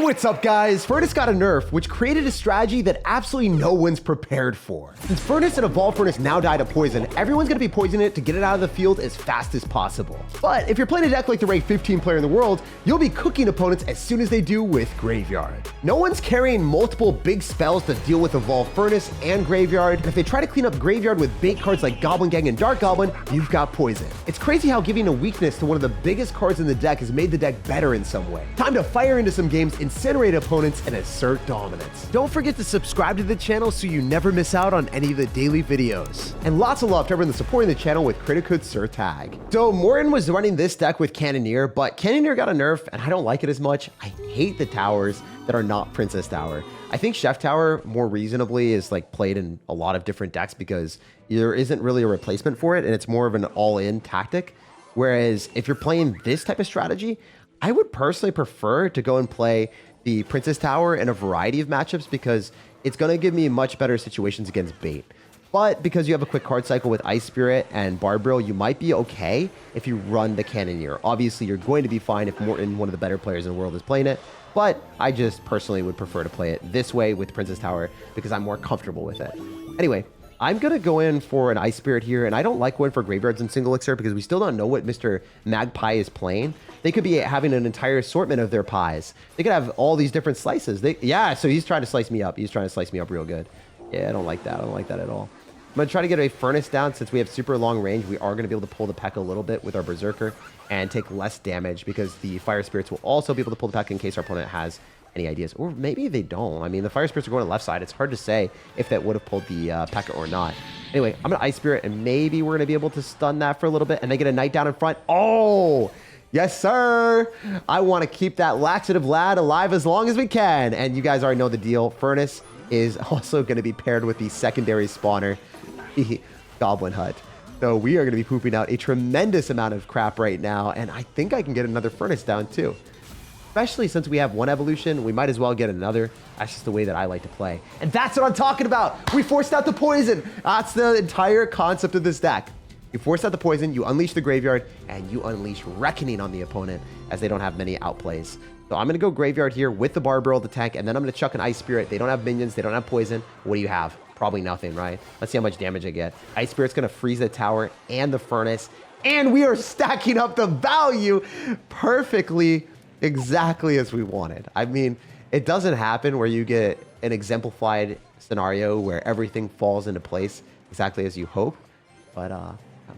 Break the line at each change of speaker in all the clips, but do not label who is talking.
What's up, guys? Furnace got a nerf, which created a strategy that absolutely no one's prepared for. Since Furnace and Evolved Furnace now die to poison, everyone's gonna be poisoning it to get it out of the field as fast as possible. But if you're playing a deck like the ranked 15 player in the world, you'll be cooking opponents as soon as they do with Graveyard. No one's carrying multiple big spells to deal with Evolved Furnace and Graveyard, and if they try to clean up Graveyard with bait cards like Goblin Gang and Dark Goblin, you've got poison. It's crazy how giving a weakness to one of the biggest cards in the deck has made the deck better in some way. Time to fire into some games, incinerate opponents, and assert dominance. Don't forget to subscribe to the channel so you never miss out on any of the daily videos. And lots of love to everyone that's supporting the channel with credit code SirTag. So Morton was running this deck with Cannoneer, but Cannoneer got a nerf and I don't like it as much. I hate the towers that are not Princess Tower. I think Chef Tower more reasonably is like played in a lot of different decks because there isn't really a replacement for it and it's more of an all-in tactic. Whereas if you're playing this type of strategy, I would personally prefer to go and play the Princess Tower in a variety of matchups because it's going to give me much better situations against bait. But because you have a quick card cycle with Ice Spirit and Barbril, you might be okay if you run the Cannoneer. Obviously, you're going to be fine if Morton, one of the better players in the world, is playing it. But I just personally would prefer to play it this way with Princess Tower because I'm more comfortable with it. Anyway, I'm going to go in for an Ice Spirit here, and I don't like going for Graveyards and Single Elixir because we still don't know what Mr. Magpie is playing. They could be having an entire assortment of their pies. They could have all these different slices. Yeah, so he's trying to slice me up. He's trying to slice me up real good. Yeah, I don't like that. I don't like that at all. I'm going to try to get a Furnace down. Since we have super long range, we are going to be able to pull the Pekka a little bit with our Berserker and take less damage because the Fire Spirits will also be able to pull the Pekka in case our opponent has any ideas. Or maybe they don't. I mean, the Fire Spirits are going to the left side. It's hard to say if that would have pulled the Pekka or not. Anyway, I'm going to Ice Spirit, and maybe we're going to be able to stun that for a little bit and then get a Knight down in front. Oh! Yes, sir. I want to keep that laxative lad alive as long as we can. And you guys already know the deal. Furnace is also going to be paired with the secondary spawner, the Goblin Hut. So we are going to be pooping out a tremendous amount of crap right now. And I think I can get another Furnace down too. Especially since we have one evolution, we might as well get another. That's just the way that I like to play. And that's what I'm talking about. We forced out the poison. That's the entire concept of this deck. You force out the poison, you unleash the Graveyard, and you unleash Reckoning on the opponent as they don't have many outplays. So I'm going to go Graveyard here with the Barbarrel to tank, and then I'm going to chuck an Ice Spirit. They don't have minions, they don't have poison. What do you have? Probably nothing, right? Let's see how much damage I get. Ice Spirit's going to freeze the tower and the Furnace, and we are stacking up the value perfectly, exactly as we wanted. I mean, it doesn't happen where you get an exemplified scenario where everything falls into place exactly as you hope, but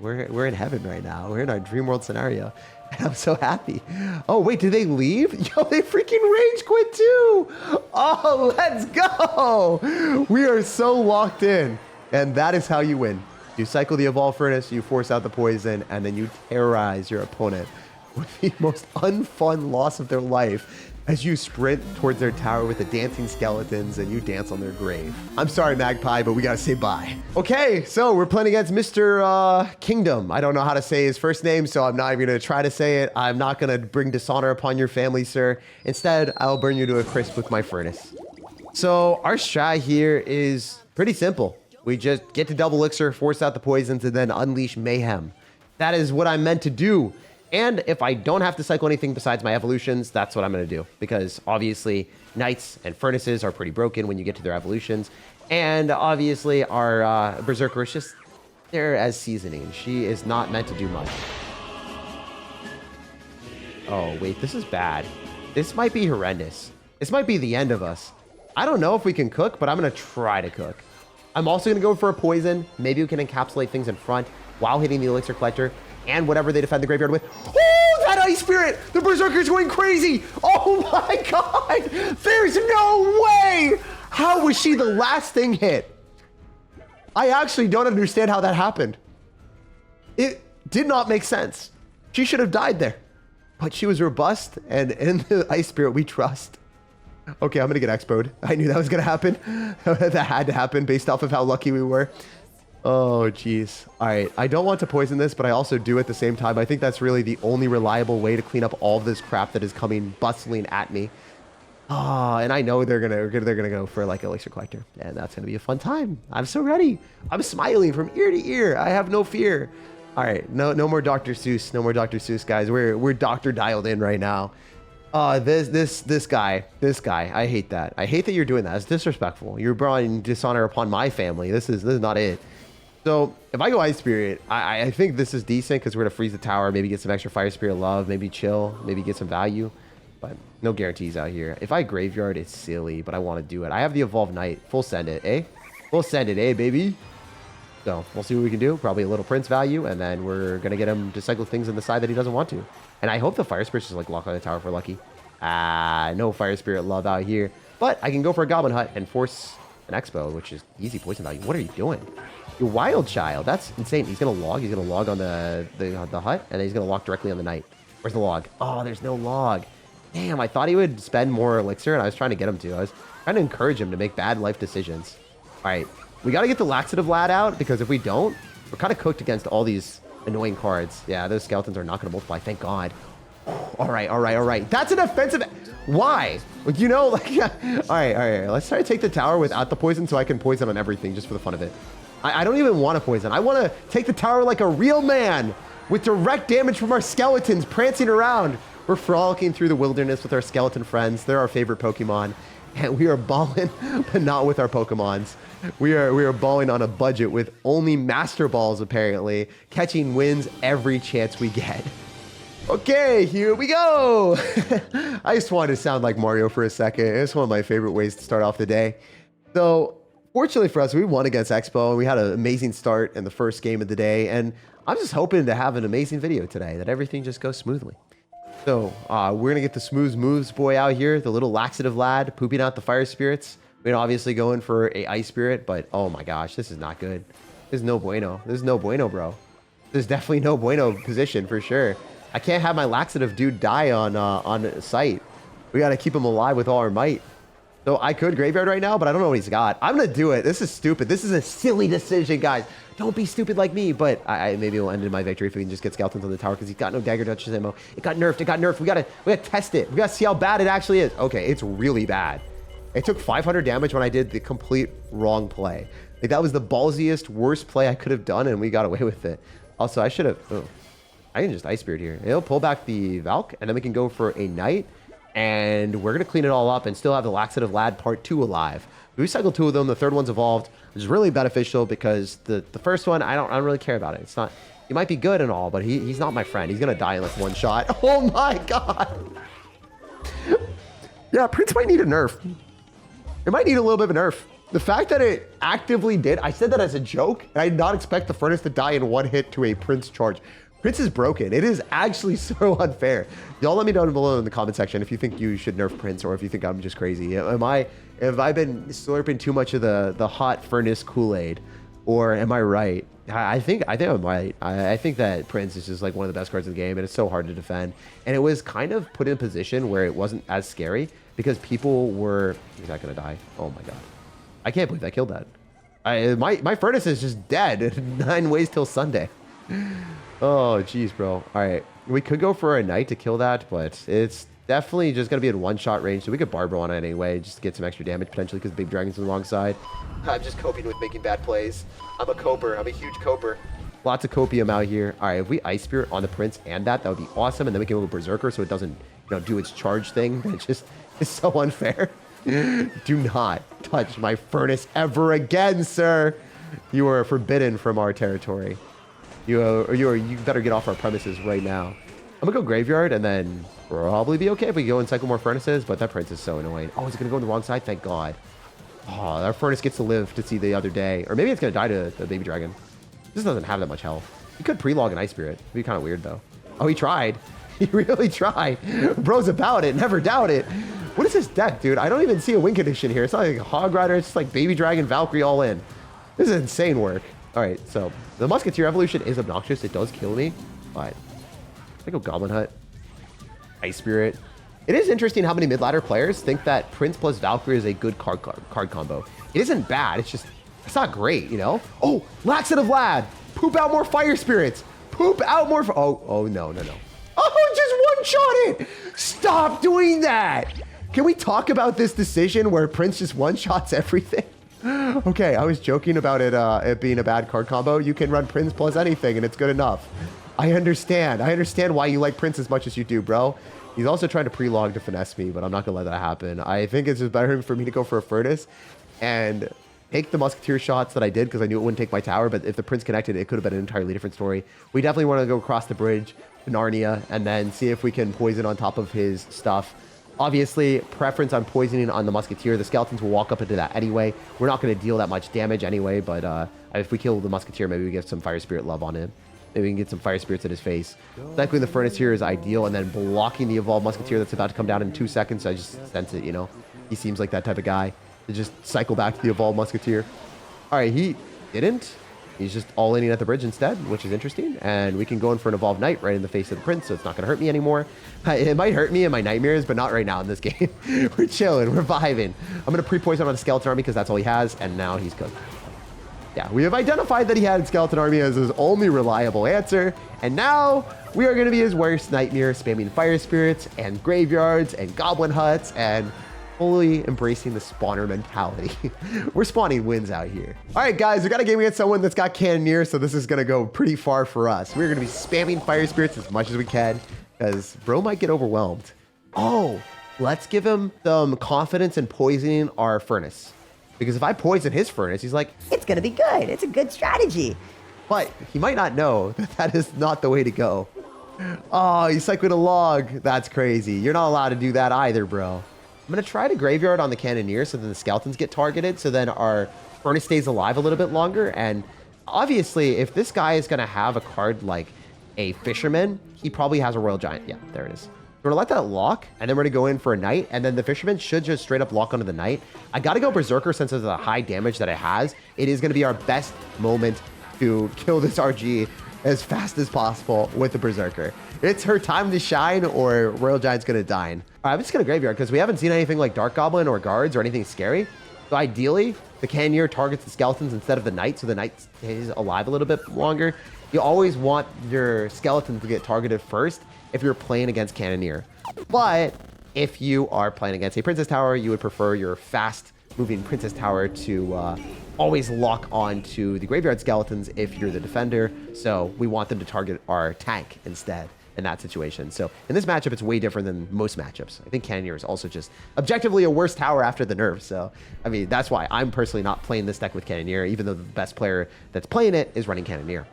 we're in heaven right now. We're in our dream world scenario, and I'm so happy. Oh, wait, did they leave? Yo, they freaking rage quit too. Oh, let's go. We are so locked in, and that is how you win. You cycle the Evolved Furnace, you force out the poison, and then you terrorize your opponent with the most unfun loss of their life as you sprint towards their tower with the dancing skeletons and you dance on their grave. I'm sorry, Magpie, but we gotta say bye. Okay, so we're playing against Mr. Kingdom. I don't know how to say his first name, so I'm not even gonna try to say it. I'm not gonna bring dishonor upon your family, sir. Instead, I'll burn you to a crisp with my Furnace. So our strat here is pretty simple. We just get to double elixir, force out the poisons, and then unleash mayhem. That is what I'm meant to do. And if I don't have to cycle anything besides my evolutions, that's what I'm going to do. Because obviously, Knights and Furnaces are pretty broken when you get to their evolutions. And obviously, our Berserker is just there as seasoning. She is not meant to do much. Oh, wait, this is bad. This might be horrendous. This might be the end of us. I don't know if we can cook, but I'm going to try to cook. I'm also going to go for a poison. Maybe we can encapsulate things in front while hitting the Elixir Collector. And whatever they defend the Graveyard with. Oh, that Ice Spirit! The Berserker's going crazy! Oh my god! There's no way! How was she the last thing hit? I actually don't understand how that happened. It did not make sense. She should have died there. But she was robust, and in the Ice Spirit we trust. Okay, I'm gonna get expoed. I knew that was gonna happen. That had to happen based off of how lucky we were. Oh, geez. All right. I don't want to poison this, but I also do at the same time. I think that's really the only reliable way to clean up all of this crap that is coming bustling at me. Oh, and I know they're gonna go for like Elixir Collector, and that's gonna be a fun time. I'm so ready. I'm smiling from ear to ear. I have no fear. All right. No more Dr. Seuss. No more Dr. Seuss, guys. We're Dr. dialed in right now. This guy. I hate that. I hate that you're doing that. It's disrespectful. You're bringing dishonor upon my family. This is not it. So if I go Ice Spirit, I think this is decent because we're gonna freeze the tower, maybe get some extra Fire Spirit love, maybe chill, maybe get some value, but no guarantees out here. If I Graveyard, it's silly, but I want to do it. I have the Evolved Knight. Full send it, eh? Full send it, eh, baby? So we'll see what we can do. Probably a little Prince value, and then we're gonna get him to cycle things on the side that he doesn't want to. And I hope the Fire Spirit's just like lock on the tower for lucky. No Fire Spirit love out here, but I can go for a Goblin Hut and force an Expo, which is easy poison value. What are you doing? You're Wild Child. That's insane. He's gonna log. He's gonna log on the hut, and then he's gonna lock directly on the knight. Where's the log? Oh, there's no log. Damn, I thought he would spend more elixir, and I was trying to get him to. I was trying to encourage him to make bad life decisions. All right, we got to get the Laxative Lad out, because if we don't, we're kind of cooked against all these annoying cards. Yeah, those skeletons are not going to multiply. Thank God. All right. That's an offensive. Why? Like, you know, like, yeah. All right. Let's try to take the tower without the poison so I can poison on everything just for the fun of it. I don't even want to poison. I want to take the tower like a real man with direct damage from our skeletons prancing around. We're frolicking through the wilderness with our skeleton friends. They're our favorite Pokemon. And we are balling, but not with our Pokemons. We are balling on a budget with only Master Balls, apparently, catching wins every chance we get. Okay, here we go. I just wanted to sound like Mario for a second. It's one of my favorite ways to start off the day. So, fortunately for us, we won against Expo, and we had an amazing start in the first game of the day. And I'm just hoping to have an amazing video today, that everything just goes smoothly. So, we're going to get the smooth moves boy out here, the little Laxative Lad, pooping out the Fire Spirits. We're obviously going for a Ice Spirit, but oh my gosh, this is not good. This is no bueno. This is no bueno, bro. This is definitely no bueno position for sure. I can't have my Laxative dude die on sight. We got to keep him alive with all our might. So I could Graveyard right now, but I don't know what he's got. I'm going to do it. This is stupid. This is a silly decision, guys. Don't be stupid like me, but I maybe we'll end in my victory if we can just get skeletons on the tower because he's got no Dagger Duchess ammo. It got nerfed. We gotta test it. We gotta see how bad it actually is. Okay, it's really bad. It took 500 damage when I did the complete wrong play. Like, that was the ballsiest, worst play I could have done, and we got away with it. Also, I should have... Oh, I can just Ice Spirit here. It'll pull back the Valk, and then we can go for a Knight, and we're going to clean it all up and still have the Laxative Lad Part 2 alive. We cycled 2 of them. The third one's evolved, which is really beneficial because the first one, I don't really care about it. It's not... He might be good and all, but he's not my friend. He's going to die in like one shot. Oh my God! Yeah, Prince might need a nerf. It might need a little bit of a nerf. The fact that it actively did, I said that as a joke, and I did not expect the Furnace to die in one hit to a Prince charge. Prince is broken. It is actually so unfair. Y'all let me know below in the comment section if you think you should nerf Prince or if you think I'm just crazy. Have I been slurping too much of the hot Furnace Kool-Aid, or am I right? I think I'm right. I think that Prince is just like one of the best cards in the game, and it's so hard to defend. And it was kind of put in a position where it wasn't as scary because people were... He's not gonna die. Oh my God. I can't believe I killed that. My Furnace is just dead. 9 ways till Sunday. Oh, jeez, bro. All right. We could go for a Knight to kill that, but it's definitely just going to be in one-shot range, so we could Barbaro on it anyway, just to get some extra damage, potentially, because Big Dragon's on the wrong side. I'm just coping with making bad plays. I'm a coper. I'm a huge coper. Lots of copium out here. All right, if we Ice Spirit on the Prince and that would be awesome, and then we can go Berserker so it doesn't, do its charge thing. It just is so unfair. Do not touch my Furnace ever again, sir. You are forbidden from our territory. You better get off our premises right now. I'm gonna go Graveyard and then probably be okay if we go and cycle more Furnaces, but that Prince is so annoying. Oh, is it gonna go on the wrong side? Thank God. Oh, our Furnace gets to live to see the other day. Or maybe it's gonna die to the Baby Dragon. This doesn't have that much health. He could pre-log an Ice Spirit. It'd be kind of weird though. Oh, he tried. He really tried. Bro's about it. Never doubt it. What is this deck, dude? I don't even see a win condition here. It's not like a Hog Rider. It's just like Baby Dragon, Valkyrie all in. This is insane work. All right, so the Musketeer evolution is obnoxious. It does kill me, but I go Goblin Hut, Ice Spirit. It is interesting how many mid-ladder players think that Prince plus Valkyrie is a good card combo. It isn't bad. It's not great, Oh, Laxative Lad. Poop out more Fire Spirits. Poop out more. Oh, no. Oh, just one-shot it. Stop doing that. Can we talk about this decision where Prince just one-shots everything? Okay, I was joking about it being a bad card combo. You can run Prince plus anything, and it's good enough. I understand. I understand why you like Prince as much as you do, bro. He's also trying to pre-log to finesse me, but I'm not going to let that happen. I think it's just better for me to go for a Furnace and take the Musketeer shots that I did because I knew it wouldn't take my tower, but if the Prince connected, it could have been an entirely different story. We definitely want to go across the bridge to Narnia and then see if we can poison on top of his stuff. Obviously, preference on poisoning on the Musketeer. The Skeletons will walk up into that anyway. We're not going to deal that much damage anyway, but if we kill the Musketeer, maybe we get some Fire Spirit love on him. Maybe we can get some Fire Spirits in his face. Cycling the Furnace here is ideal, and then blocking the Evolved Musketeer that's about to come down in 2 seconds. I just sense it, you know? He seems like that type of guy to just cycle back to the Evolved Musketeer. All right, he didn't. He's just all-inning at the bridge instead, which is interesting. And we can go in for an Evolved Knight right in the face of the Prince, so it's not going to hurt me anymore. It might hurt me in my nightmares, but not right now in this game. We're chilling. We're vibing. I'm going to pre-poison on a Skeleton Army because that's all he has, and now he's cooked. Yeah, we have identified that he had Skeleton Army as his only reliable answer, and now we are going to be his worst nightmare, spamming Fire Spirits and Graveyards and Goblin Huts and fully embracing the spawner mentality. We're spawning wins out here. All right, guys, we got a game against someone that's got Cannoneer, so this is going to go pretty far for us. We're going to be spamming Fire Spirits as much as we can because bro might get overwhelmed. Oh, let's give him some confidence in poisoning our Furnace. Because if I poison his Furnace, he's like,
it's going to be good. It's a good strategy.
But he might not know that that is not the way to go. Oh, he's cycling a log. That's crazy. You're not allowed to do that either, bro. I'm going to try to Graveyard on the Cannoneer so then the Skeletons get targeted. So then our Furnace stays alive a little bit longer. And obviously, if this guy is going to have a card like a Fisherman, he probably has a Royal Giant. Yeah, there it is. We're going to let that lock, and then we're going to go in for a Knight, and then the Fisherman should just straight up lock onto the Knight. I got to go Berserker since of the high damage that it has. It is going to be our best moment to kill this RG as fast as possible with the Berserker. It's her time to shine, or Royal Giant's going to die. All right, I'm just going to Graveyard, because we haven't seen anything like Dark Goblin or Guards or anything scary. So ideally, the Cannoneer targets the Skeletons instead of the Knight, so the Knight stays alive a little bit longer. You always want your Skeletons to get targeted first if you're playing against Cannoneer. But if you are playing against a Princess Tower, you would prefer your fast-moving Princess Tower to always lock on to the Graveyard Skeletons if you're the defender. So we want them to target our tank instead in that situation. So in this matchup, it's way different than most matchups. I think Cannoneer is also just objectively a worse tower after the nerf. So, I mean, that's why I'm personally not playing this deck with Cannoneer, even though the best player that's playing it is running Cannoneer.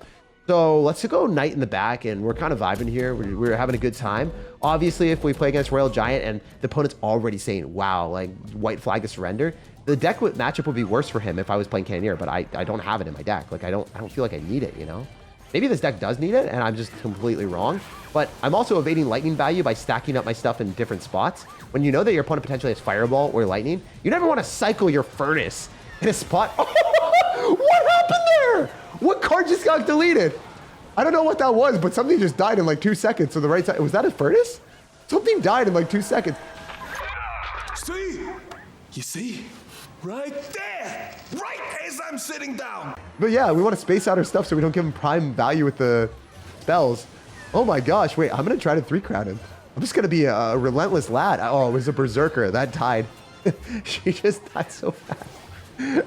So let's go Knight in the back, and we're kind of vibing here. We're having a good time. Obviously, if we play against Royal Giant and the opponent's already saying, wow, like white flag to surrender, the deck matchup would be worse for him if I was playing Cannoneer, but I don't have it in my deck. Like I don't feel like I need it, you know? Maybe this deck does need it, and I'm just completely wrong. But I'm also evading lightning value by stacking up my stuff in different spots. When you know that your opponent potentially has Fireball or Lightning, you never want to cycle your Furnace in a spot. What happened there? What card just got deleted? I don't know what that was, but something just died in like 2 seconds. So the right side, was that a Furnace? Something died in like 2 seconds.
See? You see? Right there! Right as I'm sitting down!
But yeah, we want to space out our stuff so we don't give him prime value with the spells. Oh my gosh, wait, I'm going to try to 3-crown him. I'm just going to be a relentless lad. Oh, it was a Berserker. That died. She just died so fast.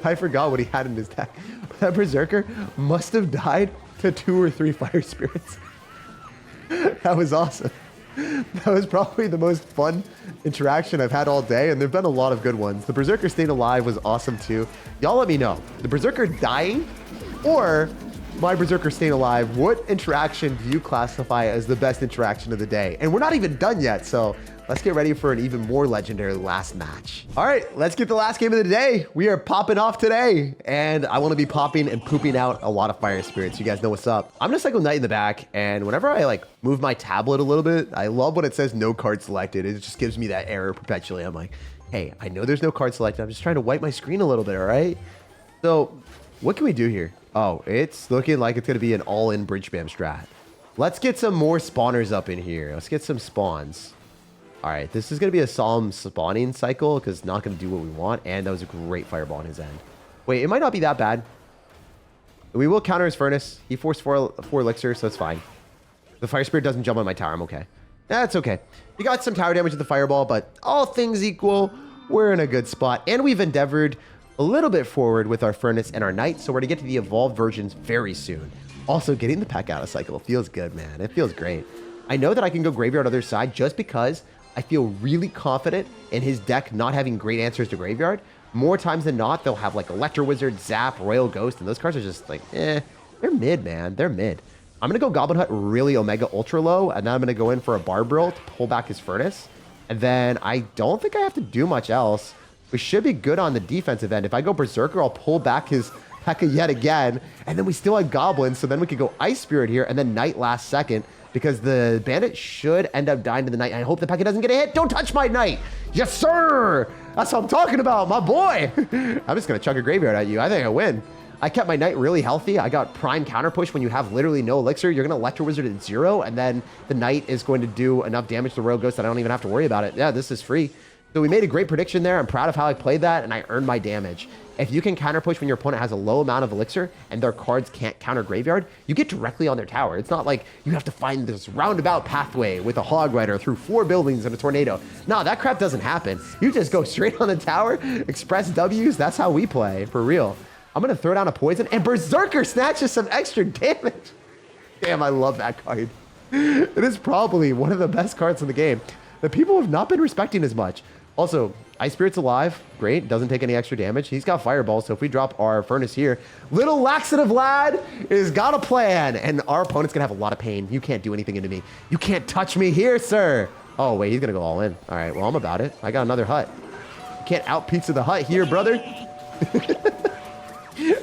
I forgot what he had in his deck. That Berserker must have died to 2 or 3 Fire Spirits. That was awesome. That was probably the most fun interaction I've had all day, and there've been a lot of good ones. The Berserker staying alive was awesome too. Y'all let me know. The Berserker dying or my Berserker staying alive, what interaction do you classify as the best interaction of the day? And we're not even done yet, so let's get ready for an even more legendary last match. All right, let's get the last game of the day. We are popping off today, and I want to be popping and pooping out a lot of Fire Spirits. You guys know what's up. I'm going to cycle Knight in the back, and whenever I like move my tablet a little bit, I love when it says no card selected. It just gives me that error perpetually. I'm like, hey, I know there's no card selected. I'm just trying to wipe my screen a little bit, all right? So what can we do here? Oh, it's looking like it's going to be an all-in bridge spam strat. Let's get some more spawners up in here. Let's get some spawns. All right, this is going to be a solemn spawning cycle because it's not going to do what we want. And that was a great fireball on his end. Wait, it might not be that bad. We will counter his Furnace. He forced 4 elixir, so it's fine. The Fire Spirit doesn't jump on my tower. I'm okay. That's okay. We got some tower damage with the fireball, but all things equal, we're in a good spot. And we've endeavored a little bit forward with our Furnace and our Knight, so we're going to get to the evolved versions very soon. Also, getting the Pekka out of cycle feels good, man. It feels great. I know that I can go graveyard other side just because I feel really confident in his deck not having great answers to graveyard. More times than not, they'll have like Electro Wizard, Zap, Royal Ghost, and those cards are just like, they're mid, man. They're mid. I'm going to go Goblin Hut really Omega Ultra low, and then I'm going to go in for a Barbarrel to pull back his Furnace. And then I don't think I have to do much else. We should be good on the defensive end. If I go Berserker, I'll pull back his Pekka yet again, and then we still have Goblins, so then we could go Ice Spirit here, and then Knight last second, because the Bandit should end up dying to the Knight. I hope the Pekka doesn't get a hit. Don't touch my Knight. Yes, sir. That's what I'm talking about, my boy. I'm just going to chuck a Graveyard at you. I think I win. I kept my Knight really healthy. I got Prime Counterpush. When you have literally no Elixir, you're going to Electro Wizard at 0, and then the Knight is going to do enough damage to the Royal Ghost that I don't even have to worry about it. Yeah, this is free. So we made a great prediction there. I'm proud of how I played that, and I earned my damage. If you can counterpush when your opponent has a low amount of Elixir and their cards can't counter Graveyard, you get directly on their tower. It's not like you have to find this roundabout pathway with a Hog Rider through 4 buildings and a tornado. No, that crap doesn't happen. You just go straight on the tower, express W's. That's how we play, for real. I'm going to throw down a poison, and Berserker snatches some extra damage. Damn, I love that card. It is probably one of the best cards in the game that people have not been respecting as much. Also, Ice Spirit's alive. Great. Doesn't take any extra damage. He's got Fireball, so if we drop our Furnace here, little laxative lad is got a plan, and our opponent's going to have a lot of pain. You can't do anything into me. You can't touch me here, sir. Oh, wait, he's going to go all in. All right, well, I'm about it. I got another hut. You can't out-pizza the hut here, brother.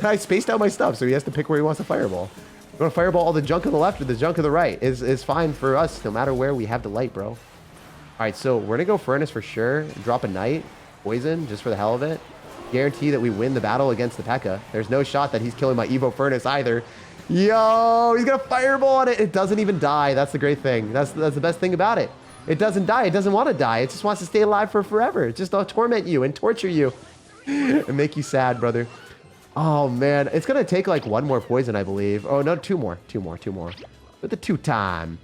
I spaced out my stuff, so he has to pick where he wants to Fireball. You want to Fireball all the junk on the left or the junk on the right is fine for us, no matter where we have the light, bro. All right, so we're going to go Furnace for sure. Drop a Knight, Poison, just for the hell of it. Guarantee that we win the battle against the Pekka. There's no shot that he's killing my Evo Furnace either. Yo, he's going to Fireball on it. It doesn't even die. That's the great thing. That's the best thing about it. It doesn't die. It doesn't want to die. It just wants to stay alive for forever. It just torment you and torture you and make you sad, brother. Oh, man. It's going to take like one more poison, I believe. Oh, no, two more. With the 2 time.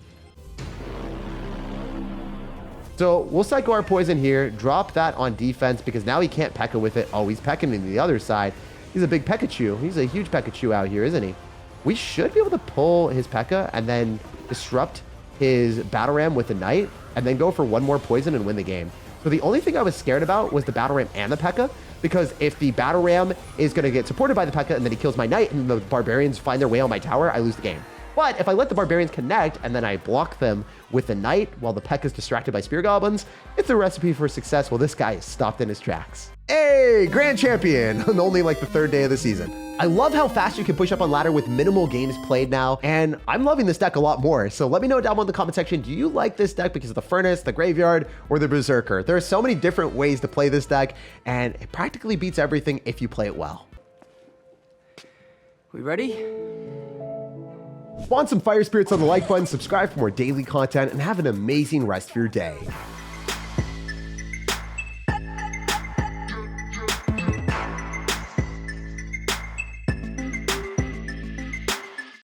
So we'll cycle our poison here, drop that on defense because now he can't Pekka with it. Oh, he's pecking into the other side. He's a big Pekachu. He's a huge Pekachu out here, isn't he? We should be able to pull his Pekka and then disrupt his Battle Ram with the Knight and then go for one more poison and win the game. So the only thing I was scared about was the Battle Ram and the Pekka, because if the Battle Ram is going to get supported by the Pekka and then he kills my Knight and the Barbarians find their way on my tower, I lose the game. But if I let the Barbarians connect and then I block them with the Knight while the Pekka is distracted by Spear Goblins, it's a recipe for success. Well, this guy is stopped in his tracks. Hey, Grand Champion on only like the 3rd day of the season. I love how fast you can push up on ladder with minimal games played now, and I'm loving this deck a lot more. So let me know down below in the comment section, do you like this deck because of the Furnace, the Graveyard, or the Berserker? There are so many different ways to play this deck, and it practically beats everything if you play it well.
We ready?
Want some fire spirits on the like button, subscribe for more daily content, and have an amazing rest of your day.